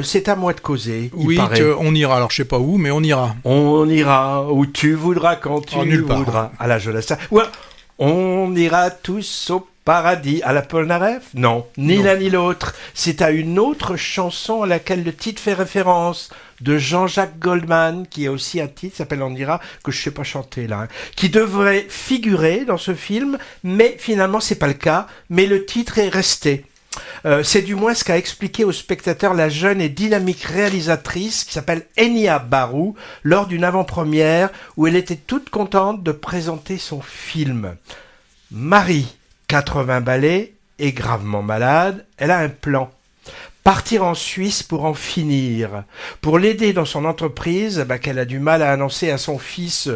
C'est à moi de causer, il Oui, paraît. on ira. Alors, je sais pas où, mais on ira. On ira où tu voudras, quand tu nulle part. voudras. À la jeunesse. Ouais, on ira tous au paradis. À la Polnareff? Non, ni Non. l'un ni l'autre. C'est à une autre chanson à laquelle le titre fait référence, de Jean-Jacques Goldman, qui a aussi un titre, s'appelle On ira, que je sais pas chanter là, hein, qui devrait figurer dans ce film, mais finalement c'est pas le cas, mais le titre est resté. C'est du moins ce qu'a expliqué au spectateur la jeune et dynamique réalisatrice qui s'appelle Enya Barou lors d'une avant-première où elle était toute contente de présenter son film. Marie, 80 balais, est gravement malade, elle a un plan. Partir en Suisse pour en finir. Pour l'aider dans son entreprise, qu'elle a du mal à annoncer à son fils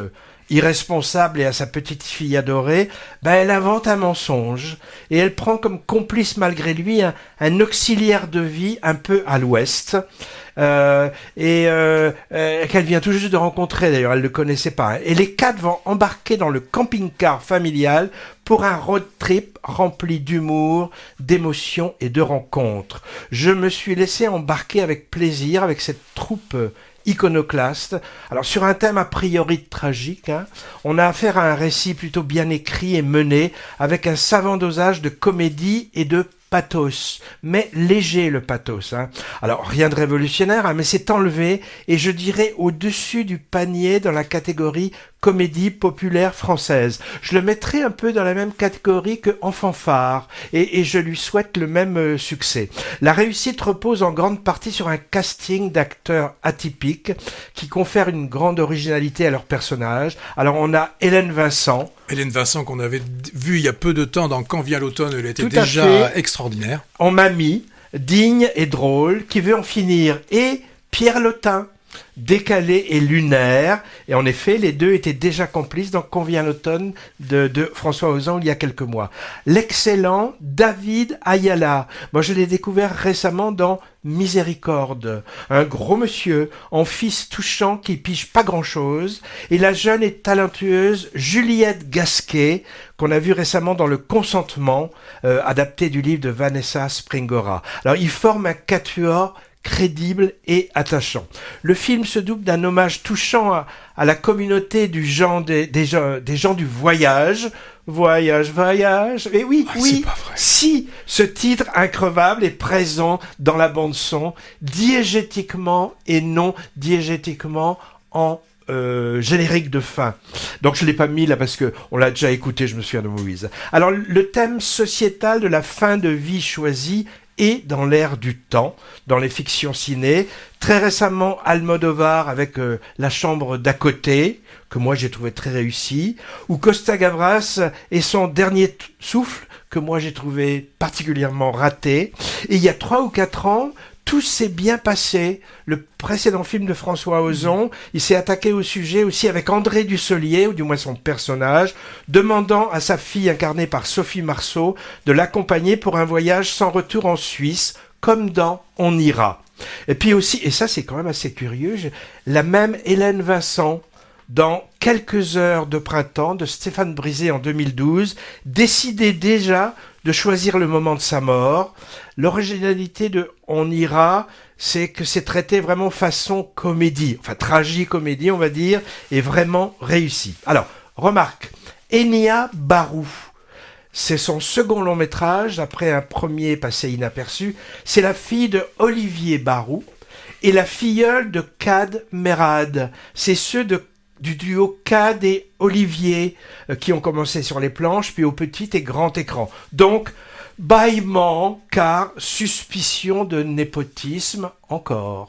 irresponsable et à sa petite fille adorée, elle invente un mensonge et elle prend comme complice malgré lui un auxiliaire de vie un peu à l'ouest qu'elle vient tout juste de rencontrer d'ailleurs, elle ne le connaissait pas. Et les quatre vont embarquer dans le camping-car familial pour un road trip rempli d'humour, d'émotions et de rencontres. Je me suis laissé embarquer avec plaisir avec cette troupe iconoclaste. Alors sur un thème a priori tragique, on a affaire à un récit plutôt bien écrit et mené, avec un savant dosage de comédie et de pathos, mais léger le pathos. Alors rien de révolutionnaire, mais c'est enlevé et je dirais au-dessus du panier dans la catégorie comédie populaire française. Je le mettrai un peu dans la même catégorie que En fanfare et je lui souhaite le même succès. La réussite repose en grande partie sur un casting d'acteurs atypiques qui confèrent une grande originalité à leurs personnages. Alors on a Hélène Vincent. Hélène Vincent qu'on avait vu il y a peu de temps dans Quand vient l'automne, elle était Tout à déjà fait. extraordinaire. En mamie, digne et drôle, qui veut en finir. Et Pierre Lotin, décalé et lunaire. Et en effet, les deux étaient déjà complices dans Quand vient l'automne de François Ozon il y a quelques mois. L'excellent David Ayala. Moi, je l'ai découvert récemment dans Miséricorde. Un gros monsieur, en fils touchant qui pige pas grand-chose. Et la jeune et talentueuse Juliette Gasquet, qu'on a vu récemment dans Le Consentement, adapté du livre de Vanessa Springora. Alors, ils forment un quatuor crédible et attachant. Le film se double d'un hommage touchant à la communauté des gens du voyage. Voyage. Et oui, C'est pas vrai. si ce titre increvable est présent dans la bande-son, diégétiquement et non diégétiquement en générique de fin. Donc je l'ai pas mis là parce que on l'a déjà écouté, je me souviens de Moïse. Alors le thème sociétal de la fin de vie choisie et dans l'air du temps, dans les fictions ciné. Très récemment, Almodovar avec La chambre d'à côté, que moi j'ai trouvé très réussi, ou Costa Gavras et son dernier souffle, que moi j'ai trouvé particulièrement raté. Et il y a 3 ou 4 ans, tout s'est bien passé. Le précédent film de François Ozon, il s'est attaqué au sujet aussi avec André Dussolier, ou du moins son personnage, demandant à sa fille incarnée par Sophie Marceau de l'accompagner pour un voyage sans retour en Suisse, comme dans On ira. Et puis aussi, et ça c'est quand même assez curieux, la même Hélène Vincent, dans Quelques heures de printemps de Stéphane Brisé en 2012, décidait déjà de choisir le moment de sa mort. L'originalité de On ira, c'est que c'est traité vraiment façon comédie, enfin tragicomédie on va dire, et vraiment réussi. Alors, remarque, Enya Barou, c'est son second long métrage, après un premier passé inaperçu. C'est la fille de Olivier Barou et la filleule de Kad Merad. C'est ceux du duo Kad et Olivier qui ont commencé sur les planches, puis au petit et grand écran. Donc, bâillement, car suspicion de népotisme encore.